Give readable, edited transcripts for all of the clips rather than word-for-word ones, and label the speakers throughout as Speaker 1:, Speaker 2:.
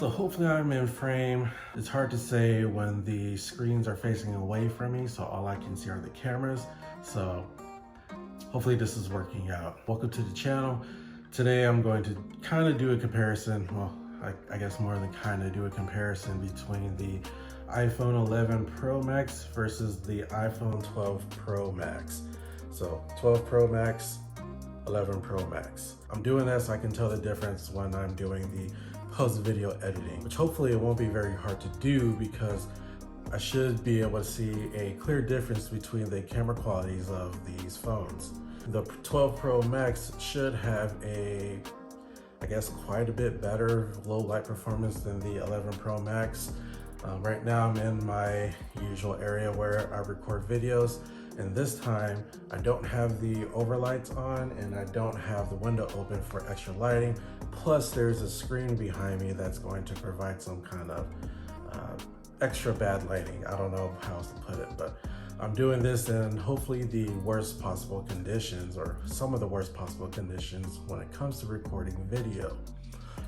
Speaker 1: So hopefully I'm in frame. It's hard to say when the screens are facing away from me, so all I can see are the cameras. So hopefully this is working out. Welcome to the channel. Today I'm going to kind of do a comparison. Well, I guess more than kind of do a comparison between the iPhone 11 Pro Max versus the iPhone 12 Pro Max. So 12 Pro Max, 11 Pro Max. I'm doing this so I can tell the difference when I'm doing the post-video editing, which hopefully it won't be very hard to do because I should be able to see a clear difference between the camera qualities of these phones. The 12 Pro Max should have I guess quite a bit better low light performance than the 11 Pro Max. Right now I'm in my usual area where I record videos, and this time I don't have the overlights on and I don't have the window open for extra lighting. Plus there's a screen behind me that's going to provide some kind of extra bad lighting. I don't know how else to put it, but I'm doing this in hopefully the worst possible conditions, or some of the worst possible conditions when it comes to recording video.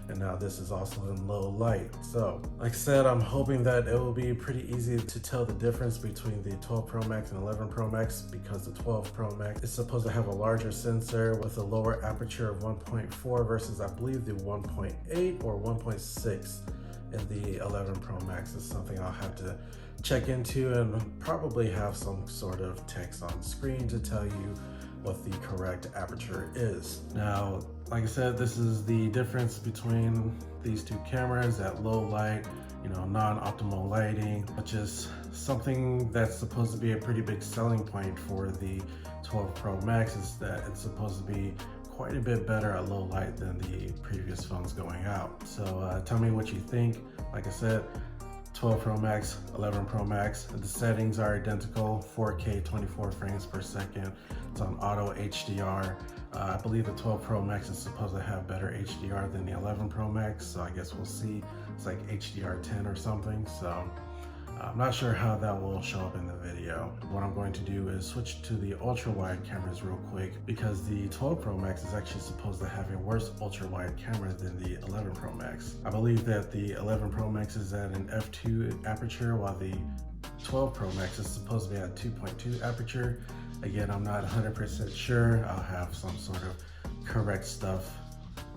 Speaker 1: And now this is also in low light. So like I said, I'm hoping that it will be pretty easy to tell the difference between the 12 Pro Max and 11 Pro Max, because the 12 Pro Max is supposed to have a larger sensor with a lower aperture of 1.4 versus I believe the 1.8 or 1.6 in the 11 Pro Max. Is something I'll have to check into and probably have some sort of text on screen to tell you what the correct aperture is. Now, like I said, this is the difference between these two cameras at low light, non-optimal lighting, which is something that's supposed to be a pretty big selling point for the 12 Pro Max, is that it's supposed to be quite a bit better at low light than the previous phones going out. So tell me what you think. Like I said, 12 Pro Max, 11 Pro Max, the settings are identical, 4K 24 frames per second. It's on auto HDR. I believe the 12 Pro Max is supposed to have better HDR than the 11 Pro Max, so I guess we'll see. It's like HDR 10 or something, so I'm not sure how that will show up in the video. What I'm going to do is switch to the ultra-wide cameras real quick, because the 12 Pro Max is actually supposed to have a worse ultra-wide camera than the 11 Pro Max. I believe that the 11 Pro Max is at an f2 aperture, while the 12 Pro Max is supposed to be at 2.2 aperture. Again, I'm not 100% sure. I'll have some sort of correct stuff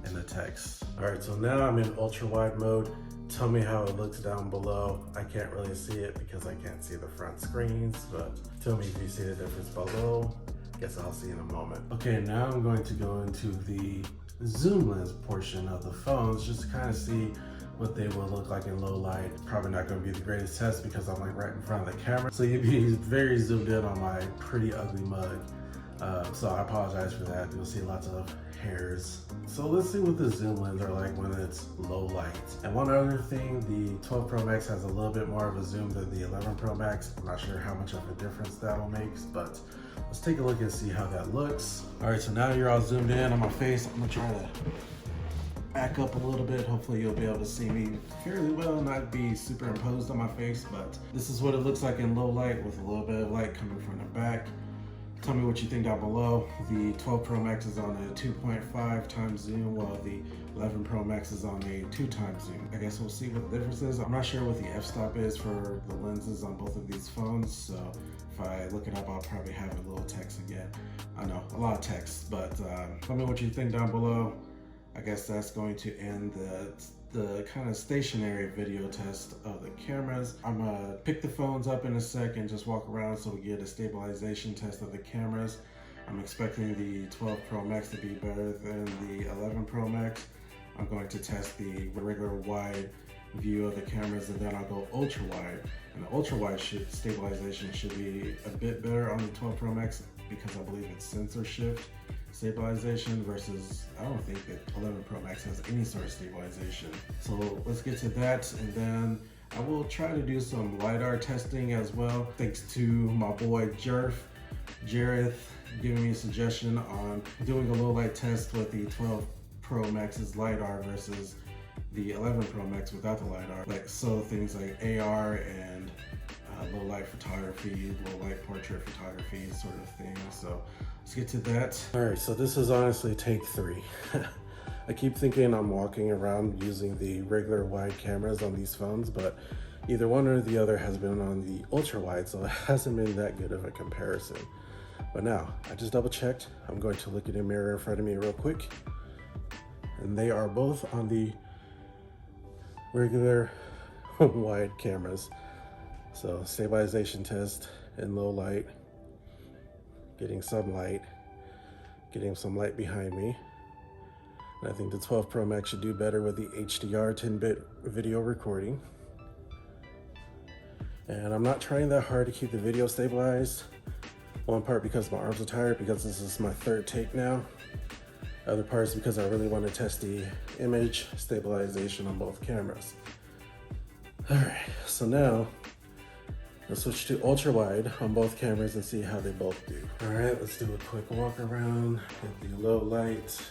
Speaker 1: in the text. All right, so now I'm in ultra-wide mode. Tell me how it looks down below. I can't really see it because I can't see the front screens, but tell me if you see the difference below. Guess I'll see in a moment. Okay, now I'm going to go into the zoom lens portion of the phones just to kind of see what they will look like in low light. Probably not going to be the greatest test because I'm like right in front of the camera, so you'd be very zoomed in on my pretty ugly mug. So I apologize for that. You'll see lots of hairs. So let's see what the zoom lens are like when it's low light. And one other thing, the 12 Pro Max has a little bit more of a zoom than the 11 Pro Max. I'm not sure how much of a difference that'll make, but let's take a look and see how that looks. All right, so now you're all zoomed in on my face. I'm gonna try to back up a little bit. Hopefully you'll be able to see me fairly well, not be superimposed on my face, but this is what it looks like in low light with a little bit of light coming from the back. Tell me what you think down below. The 12 Pro Max is on a 2.5 times zoom, while the 11 Pro Max is on a 2 times zoom. I guess we'll see what the difference is. I'm not sure what the f-stop is for the lenses on both of these phones, so if I look it up, I'll probably have a little text again. I know, a lot of text, but tell me what you think down below. I guess that's going to end the kind of stationary video test of the cameras. I'm gonna pick the phones up in a sec and just walk around so we get a stabilization test of the cameras. I'm expecting the 12 Pro Max to be better than the 11 Pro Max. I'm going to test the regular wide view of the cameras, and then I'll go ultra wide. And the ultra wide stabilization should be a bit better on the 12 Pro Max because I believe it's sensor shift stabilization, versus I don't think that 11 Pro Max has any sort of stabilization. So let's get to that, and then I will try to do some LiDAR testing as well. Thanks to my boy Jareth giving me a suggestion on doing a low light test with the 12 Pro Max's LiDAR versus the 11 Pro Max without the LiDAR. So things like AR and low light photography, low light portrait photography sort of thing. So let's get to that. All right, so this is honestly take 3. I keep thinking I'm walking around using the regular wide cameras on these phones, but either one or the other has been on the ultra wide, so it hasn't been that good of a comparison. But now, I just double checked. I'm going to look at the mirror in front of me real quick. And they are both on the regular wide cameras. So stabilization test in low light, getting some light, getting some light behind me. And I think the 12 Pro Max should do better with the HDR 10-bit video recording. And I'm not trying that hard to keep the video stabilized. One part because my arms are tired, because this is my third take now. Other parts because I really want to test the image stabilization on both cameras. All right, so now let's switch to ultra wide on both cameras and see how they both do. All right, let's do a quick walk around, get the low light.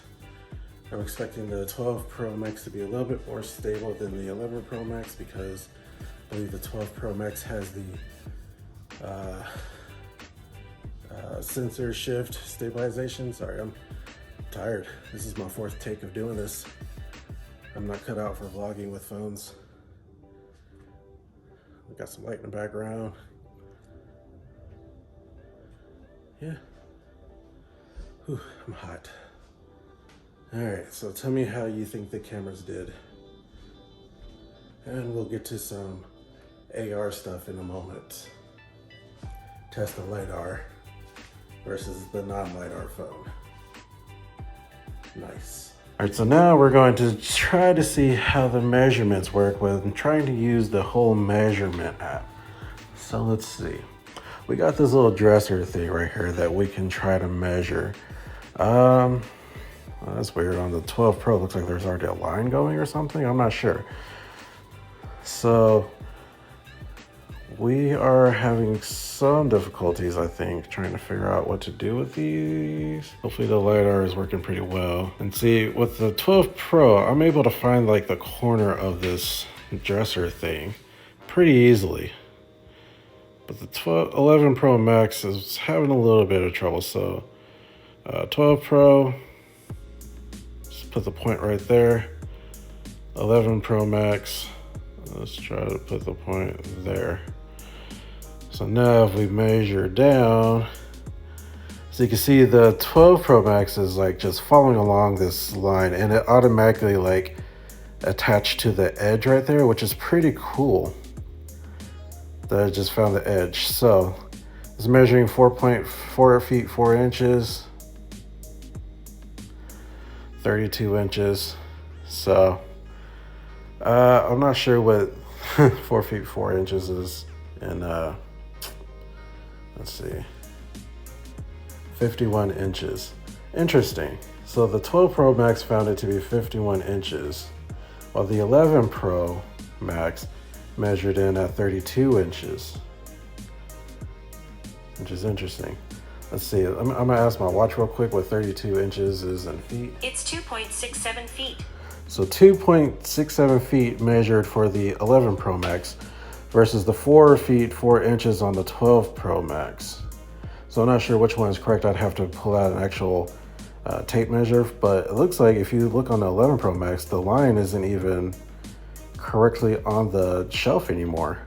Speaker 1: I'm expecting the 12 Pro Max to be a little bit more stable than the 11 Pro Max because I believe the 12 Pro Max has the sensor shift stabilization. Sorry, I'm tired. This is my fourth take of doing this. I'm not cut out for vlogging with phones. We got some light in the background. Yeah. Whew, I'm hot. All right, so tell me how you think the cameras did. And we'll get to some AR stuff in a moment. Test the LiDAR versus the non-LiDAR phone. Nice. All right, so now we're going to try to see how the measurements work with trying to use the whole measurement app. So let's see. We got this little dresser thing right here that we can try to measure. Well, that's weird. On the 12 Pro, looks like there's already a line going or something. I'm not sure. So we are having some difficulties, I think, trying to figure out what to do with these. Hopefully the LiDAR is working pretty well. And see, with the 12 Pro, I'm able to find like the corner of this dresser thing pretty easily. But the 11 Pro Max is having a little bit of trouble. So 12 Pro, just put the point right there. 11 Pro Max, let's try to put the point there. So now if we measure down, so you can see the 12 Pro Max is like just following along this line and it automatically like attached to the edge right there, which is pretty cool that I just found the edge. So it's measuring 4.4 feet 4 inches, 32 inches. So I'm not sure what 4 feet 4 inches is in let's see, 51 inches. Interesting. So the 12 Pro Max found it to be 51 inches, while the 11 Pro Max measured in at 32 inches, which is interesting. Let's see, I'm gonna ask my watch real quick what 32 inches is in feet.
Speaker 2: It's 2.67 feet.
Speaker 1: So 2.67 feet measured for the 11 Pro Max versus the 4 feet 4 inches on the 12 Pro Max. So I'm not sure which one is correct. I'd have to pull out an actual tape measure, but it looks like if you look on the 11 Pro Max, the line isn't even correctly on the shelf anymore,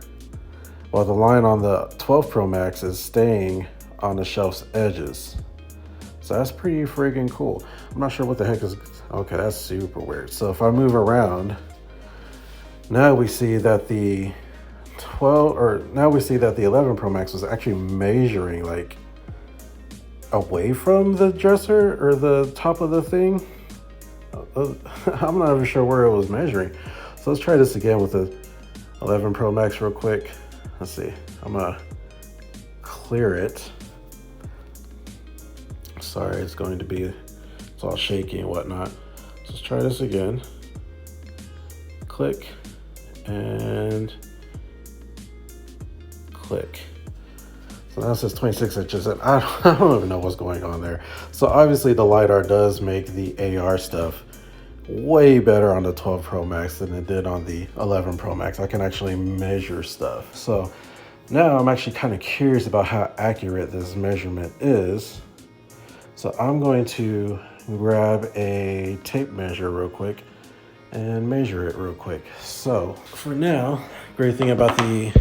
Speaker 1: while the line on the 12 Pro Max is staying on the shelf's edges. So that's pretty freaking cool. I'm not sure what the heck is, okay, that's super weird. So if I move around, now we see that the 11 Pro Max was actually measuring like away from the dresser or the top of the thing. I'm not even sure where it was measuring. So let's try this again with the 11 Pro Max real quick. Let's see, I'm gonna clear it. Sorry, it's all shaky and whatnot. So let's try this again. Click and click. So now it says 26 inches, and I don't even know what's going on there. So obviously the LiDAR does make the AR stuff way better on the 12 Pro Max than it did on the 11 Pro Max. I can actually measure stuff. So now I'm actually kind of curious about how accurate this measurement is. So I'm going to grab a tape measure real quick and measure it real quick. So for now, great thing about the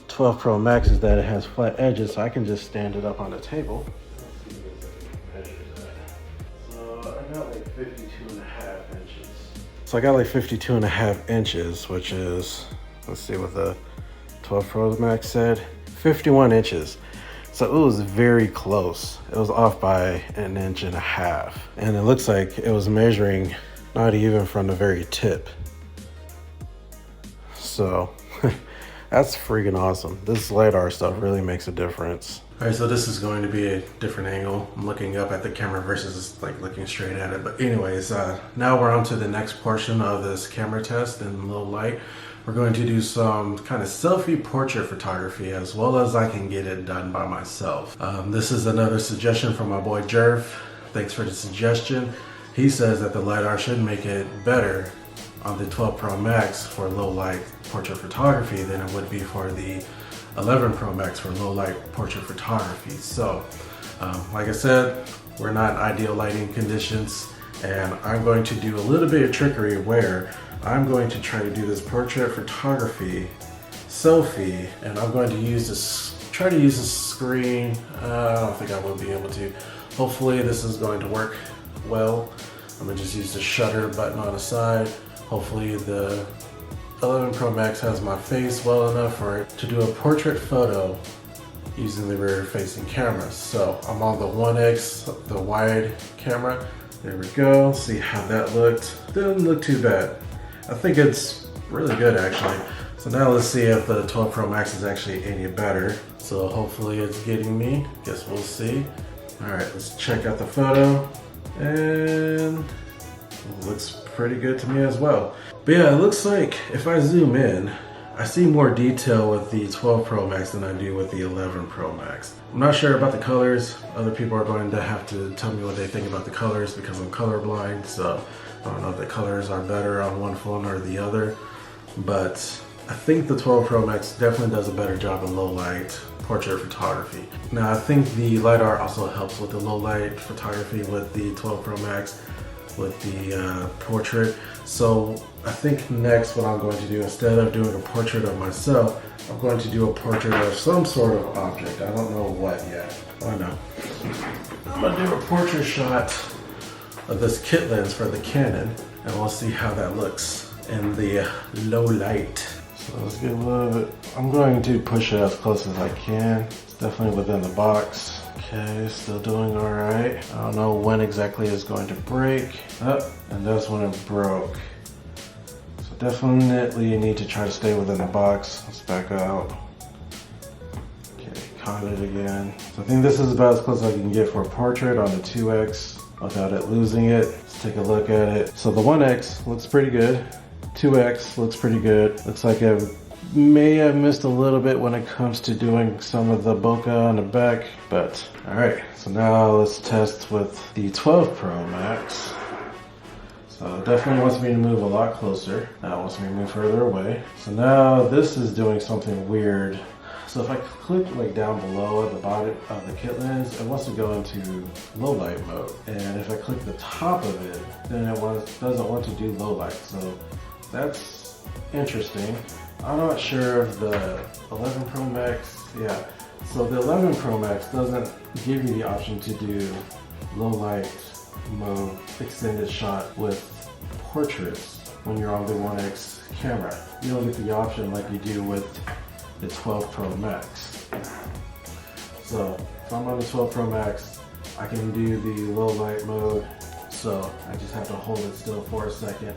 Speaker 1: 12 Pro Max is that it has flat edges, so I can just stand it up on the table. So I got like 52.5 inches. So I got like 52.5 inches, which is, let's see what the 12 Pro Max said, 51 inches. So it was very close. It was off by 1.5 inches. And it looks like it was measuring not even from the very tip. So that's freaking awesome. This LiDAR stuff really makes a difference. All right, so this is going to be a different angle. I'm looking up at the camera versus like looking straight at it. But anyways, now we're on to the next portion of this camera test in low light. We're going to do some kind of selfie portrait photography as well as I can get it done by myself. This is another suggestion from my boy Jerv. Thanks for the suggestion. He says that the LiDAR should make it better on the 12 Pro Max for low light portrait photography than it would be for the 11 Pro Max for low light portrait photography. So, like I said, we're not in ideal lighting conditions, and I'm going to do a little bit of trickery where I'm going to try to do this portrait photography selfie, and I'm going to use this, try to use this screen. I don't think I will be able to. Hopefully this is going to work well. I'm gonna just use the shutter button on the side. Hopefully the 11 Pro Max has my face well enough for it to do a portrait photo using the rear facing camera. So I'm on the 1X, the wide camera. There we go, see how that looked. Didn't look too bad. I think it's really good actually. So now let's see if the 12 Pro Max is actually any better. So hopefully it's getting me, guess we'll see. All right, let's check out the photo. And it looks pretty good to me as well. But yeah, it looks like if I zoom in, I see more detail with the 12 Pro Max than I do with the 11 Pro Max. I'm not sure about the colors. Other people are going to have to tell me what they think about the colors because I'm colorblind. So I don't know if the colors are better on one phone or the other. But I think the 12 Pro Max definitely does a better job of low light portrait photography. Now I think the LiDAR also helps with the low light photography with the 12 Pro Max with the portrait. So I think next what I'm going to do, instead of doing a portrait of myself, I'm going to do a portrait of some sort of object. I don't know what yet. I know. I'm gonna do a portrait shot of this kit lens for the Canon, and we'll see how that looks in the low light. So let's get a little bit, I'm going to push it as close as I can. It's definitely within the box. Okay, still doing all right. I don't know when exactly it's going to break. Oh, and that's when it broke. So definitely you need to try to stay within the box. Let's back out. Okay, caught it again. So I think this is about as close as I can get for a portrait on the 2X without it losing it. Let's take a look at it. So the 1X looks pretty good. 2X looks pretty good. Looks like I may have missed a little bit when it comes to doing some of the bokeh on the back, but all right. So now let's test with the 12 Pro Max. So it definitely wants me to move a lot closer. Now it wants me to move further away. So now this is doing something weird. So if I click like down below at the bottom of the kit lens, it wants to go into low light mode. And if I click the top of it, then it doesn't want to do low light. So that's interesting. I'm not sure if the 11 Pro Max, yeah. So the 11 Pro Max doesn't give you the option to do low light mode extended shot with portraits when you're on the 1X camera. You don't get the option like you do with the 12 Pro Max. So if I'm on the 12 Pro Max, I can do the low light mode. So I just have to hold it still for a second.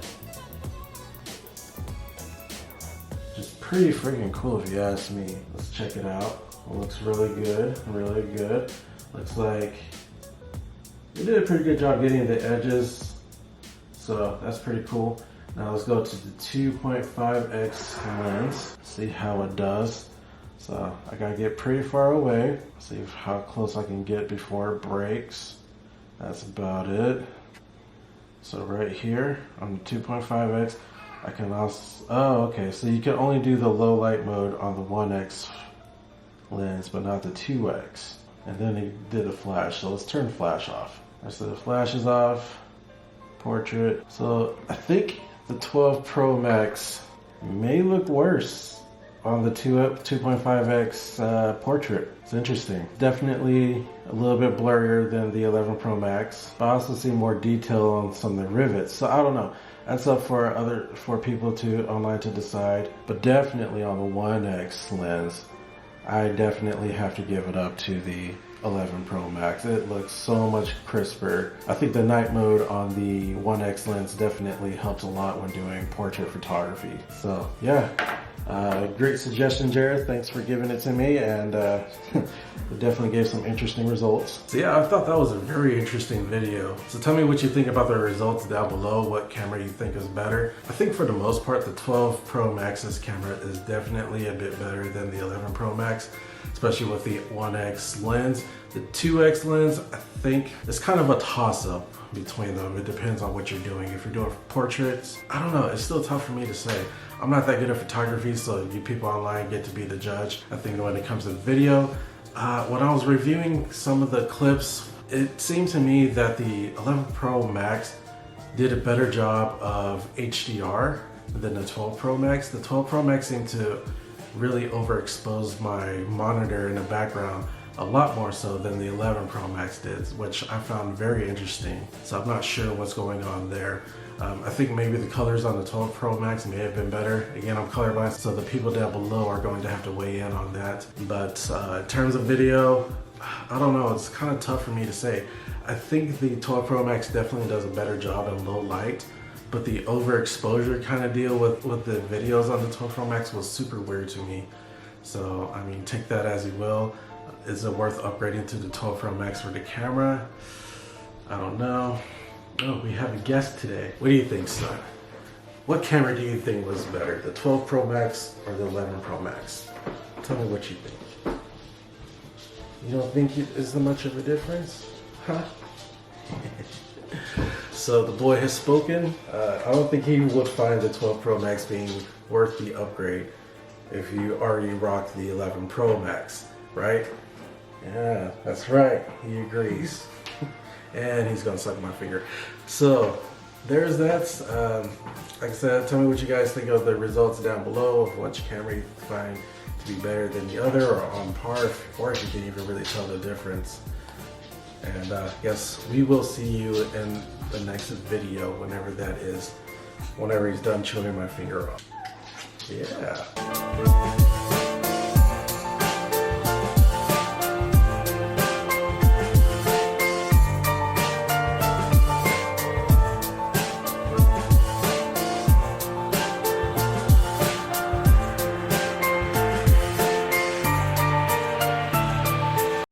Speaker 1: Just pretty freaking cool if you ask me. Let's check it out. It looks really good, really good. Looks like we did a pretty good job getting the edges. So that's pretty cool. Now let's go to the 2.5x lens, see how it does. So I gotta get pretty far away, see how close I can get before it breaks. That's about it. So right here on the 2.5x, I can also, oh okay, so you can only do the low light mode on the 1x lens, but not the 2x. And then it did a flash, so let's turn flash off. Rest of the flash is off. Portrait. So I think the 12 Pro Max may look worse on the 2.5x portrait. It's interesting. Definitely a little bit blurrier than the 11 Pro Max. But I also see more detail on some of the rivets. So I don't know. That's up for people online to decide. But definitely on the 1x lens, I definitely have to give it up to the 11 Pro Max. It looks so much crisper. I think the night mode on the 1x lens definitely helps a lot when doing portrait photography. So yeah, great suggestion, Jared. Thanks for giving it to me, and it definitely gave some interesting results. So yeah, I thought that was a very interesting video. So tell me what you think about the results down below. What camera you think is better? I think for the most part, the 12 Pro Max's camera is definitely a bit better than the 11 Pro Max, especially with the 1x lens. The 2x lens, I think, is kind of a toss-up between them. It depends on what you're doing. If you're doing portraits, I don't know, it's still tough for me to say. I'm not that good at photography, so you people online get to be the judge. I think when it comes to video, when I was reviewing some of the clips, it seemed to me that the 11 Pro Max did a better job of HDR than the 12 Pro Max. The 12 Pro Max seemed to really overexpose my monitor in the background a lot more so than the 11 Pro Max did, which I found very interesting. So I'm not sure what's going on there. I think maybe the colors on the 12 Pro Max may have been better. Again, I'm colorblind, so the people down below are going to have to weigh in on that. But in terms of video, I don't know, it's kind of tough for me to say. I think the 12 Pro Max definitely does a better job in low light, but the overexposure kind of deal with the videos on the 12 Pro Max was super weird to me. So, I mean, take that as you will. Is it worth upgrading to the 12 Pro Max for the camera? I don't know. Oh, we have a guest today. What do you think, son? What camera do you think was better, the 12 Pro Max or the 11 Pro Max? Tell me what you think. You don't think is there much of a difference? Huh? So the boy has spoken. I don't think he would find the 12 Pro Max being worth the upgrade if you already rock the 11 Pro Max, right? Yeah, that's right. He agrees. And he's gonna suck my finger. So there's that. Like I said, tell me what you guys think of the results down below, of which camera you find to be better than the other or on par, or if you can even really tell the difference. And yes, we will see you in the next video, whenever that is, whenever he's done chewing my finger off. Yeah.